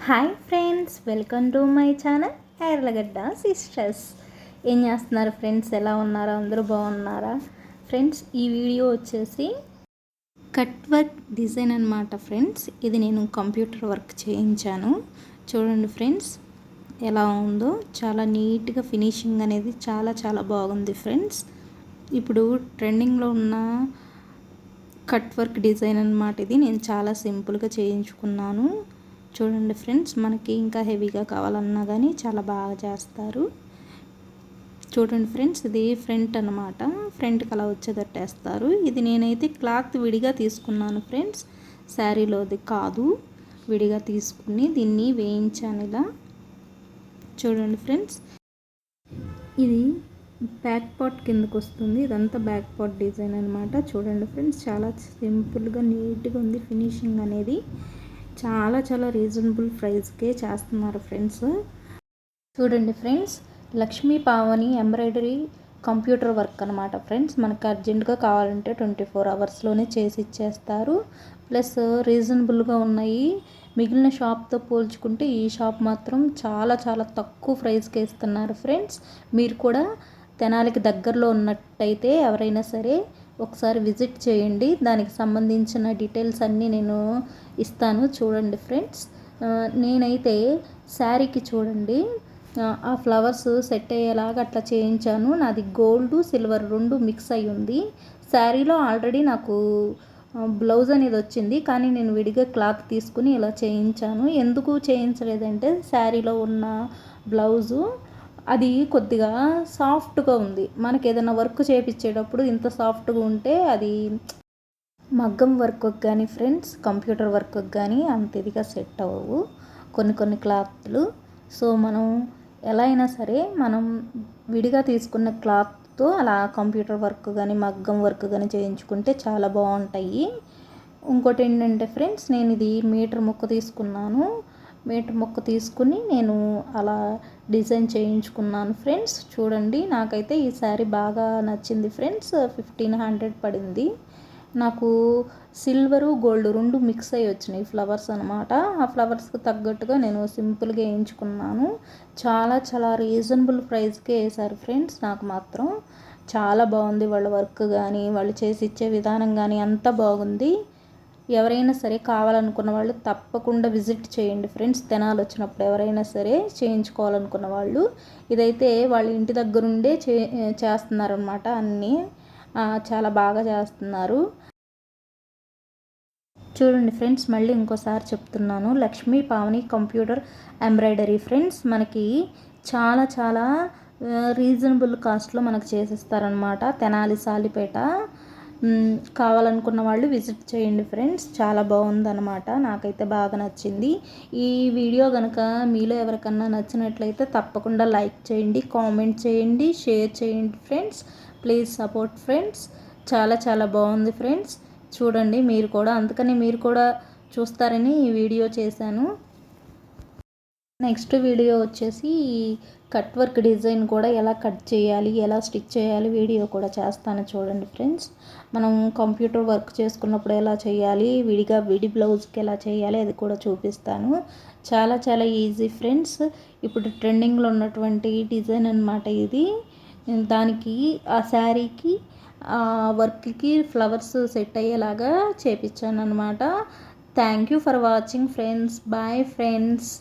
Hi friends, welcome to my channel Yarlagadda sisters. ఏం చేస్తున్నారు friends? ఎలా ఉన్నారా? అందరూ బాగున్నారా ఫ్రెండ్స్? ఈ వీడియో వచ్చేసి కట్ వర్క్ డిజైన్ అనమాట ఫ్రెండ్స్. ఇది నేను కంప్యూటర్ వర్క్ చేయించాను. చూడండి ఫ్రెండ్స్ ఎలా ఉందో. చాలా నీట్గా ఫినిషింగ్ అనేది చాలా బాగుంది ఫ్రెండ్స్. ఇప్పుడు ట్రెండింగ్లో ఉన్న కట్ వర్క్ డిజైన్ అనమాట ఇది. నేను చాలా సింపుల్గా చేయించుకున్నాను. చూడండి ఫ్రెండ్స్, మనకి ఇంకా హెవీగా కావాలన్నా కానీ చాలా బాగా చేస్తారు. చూడండి ఫ్రెండ్స్, ఇది ఫ్రంట్ అనమాట. ఫ్రంట్కి అలా వచ్చేటట్టేస్తారు. ఇది నేనైతే క్లాత్ విడిగా తీసుకున్నాను ఫ్రెండ్స్, శారీలోది కాదు. విడిగా తీసుకుని దీన్ని వేయించాను ఇలా. చూడండి ఫ్రెండ్స్, ఇది బ్యాక్ పార్ట్ కిందకు వస్తుంది. ఇదంతా బ్యాక్ పార్ట్ డిజైన్ అనమాట. చూడండి ఫ్రెండ్స్, చాలా సింపుల్గా నీట్గా ఉంది ఫినిషింగ్ అనేది. చాలా రీజనబుల్ ప్రైస్కే చేస్తున్నారు ఫ్రెండ్స్. చూడండి friends, Lakshmi Pavani embroidery computer work అనమాట ఫ్రెండ్స్. మనకు అర్జెంటుగా కావాలంటే 24 అవర్స్లోనే చేసి ఇచ్చేస్తారు. ప్లస్ రీజనబుల్గా ఉన్నాయి. మిగిలిన షాప్తో పోల్చుకుంటే ఈ షాప్ మాత్రం చాలా తక్కువ ప్రైస్కి ఇస్తున్నారు ఫ్రెండ్స్. మీరు కూడా తెనాలికి దగ్గరలో ఉన్నట్టయితే ఎవరైనా సరే ఒకసారి విజిట్ చేయండి. దానికి సంబంధించిన డీటెయిల్స్ అన్నీ నేను ఇస్తాను. చూడండి ఫ్రెండ్స్, నేనైతే శారీకి చూడండి ఆ ఫ్లవర్స్ సెట్ అయ్యేలాగా అట్లా చేయించాను. నాది గోల్డ్ సిల్వర్ 2 మిక్స్ అయి ఉంది. శారీలో ఆల్రెడీ నాకు బ్లౌజ్ అనేది వచ్చింది, కానీ నేను విడిగా క్లాత్ తీసుకుని ఇలా చేయించాను. ఎందుకు చేయించలేదంటే శారీలో ఉన్న బ్లౌజు అది కొద్దిగా సాఫ్ట్గా ఉంది. మనకి ఏదైనా వర్క్ చేయించేటప్పుడు ఇంత సాఫ్ట్గా ఉంటే అది మగ్గం వర్క్ కానీ ఫ్రెండ్స్, కంప్యూటర్ వర్క్ కానీ అంత ఇదిగా సెట్ అవ్వవు కొన్ని క్లాత్లు. సో మనం ఎలా అయినా సరే మనం విడిగా తీసుకున్న క్లాత్తో అలా కంప్యూటర్ వర్క్ కానీ మగ్గం వర్క్ కానీ చేయించుకుంటే చాలా బాగుంటాయి. ఇంకోటి ఏంటంటే ఫ్రెండ్స్, నేను ఇది మీటర్ ముక్క తీసుకున్నాను. మీటర్ ముక్క తీసుకుని నేను అలా డిజైన్ చేయించుకున్నాను ఫ్రెండ్స్. చూడండి, నాకైతే ఈ శారీ బాగా నచ్చింది ఫ్రెండ్స్. 1500 పడింది నాకు. సిల్వరు గోల్డ్ 2 మిక్స్ అయ్యి వచ్చినాయి ఫ్లవర్స్ అనమాట. ఆ ఫ్లవర్స్కి తగ్గట్టుగా నేను సింపుల్గా వేయించుకున్నాను. చాలా రీజనబుల్ ప్రైస్కే వేశారు ఫ్రెండ్స్. నాకు మాత్రం చాలా బాగుంది. వాళ్ళ వర్క్ కానీ వాళ్ళు చేసి ఇచ్చే విధానం కానీ అంతా బాగుంది. ఎవరైనా సరే కావాలనుకున్న వాళ్ళు తప్పకుండా విజిట్ చేయండి ఫ్రెండ్స్. తెనాలి వచ్చినప్పుడు ఎవరైనా సరే చేయించుకోవాలనుకున్న వాళ్ళు. ఇదైతే వాళ్ళ ఇంటి దగ్గరుండే చేస్తున్నారనమాట. అన్నీ చాలా బాగా చేస్తున్నారు. చూడండి ఫ్రెండ్స్, మళ్ళీ ఇంకోసారి చెప్తున్నాను, Lakshmi Pavani computer embroidery friends. మనకి చాలా రీజనబుల్ కాస్ట్లో మనకు చేసిస్తారనమాట. తెనాలి సాలిపేట. కావాలనుకున్న వాళ్ళు విజిట్ చేయండి ఫ్రెండ్స్. చాలా బాగుందన్నమాట. నాకైతే బాగా నచ్చింది. ఈ వీడియో కనుక మీలో ఎవరికన్నా నచ్చినట్లయితే తప్పకుండా లైక్ చేయండి, కామెంట్ చేయండి, షేర్ చేయండి ఫ్రెండ్స్. Please support friends. చాలా బాగుంది ఫ్రెండ్స్. చూడండి మీరు కూడా, అందుకని మీరు కూడా చూస్తారని ఈ వీడియో చేశాను. నెక్స్ట్ వీడియో వచ్చేసి కట్ వర్క్ డిజైన్ కూడా ఎలా కట్ చేయాలి, ఎలా స్టిచ్ చేయాలి వీడియో కూడా చేస్తాను. చూడండి ఫ్రెండ్స్, మనం కంప్యూటర్ వర్క్ చేసుకున్నప్పుడు ఎలా చేయాలి, విడి బ్లౌజ్కి ఎలా చేయాలి అది కూడా చూపిస్తాను. చాలా ఈజీ ఫ్రెండ్స్. ఇప్పుడు ట్రెండింగ్లో ఉన్నటువంటి డిజైన్ అనమాట ఇది. దానికి ఆ శారీకి వర్క్కి ఫ్లవర్స్ సెట్ అయ్యేలాగా చేపించాను అనమాట. Thank you for watching friends. Bye friends.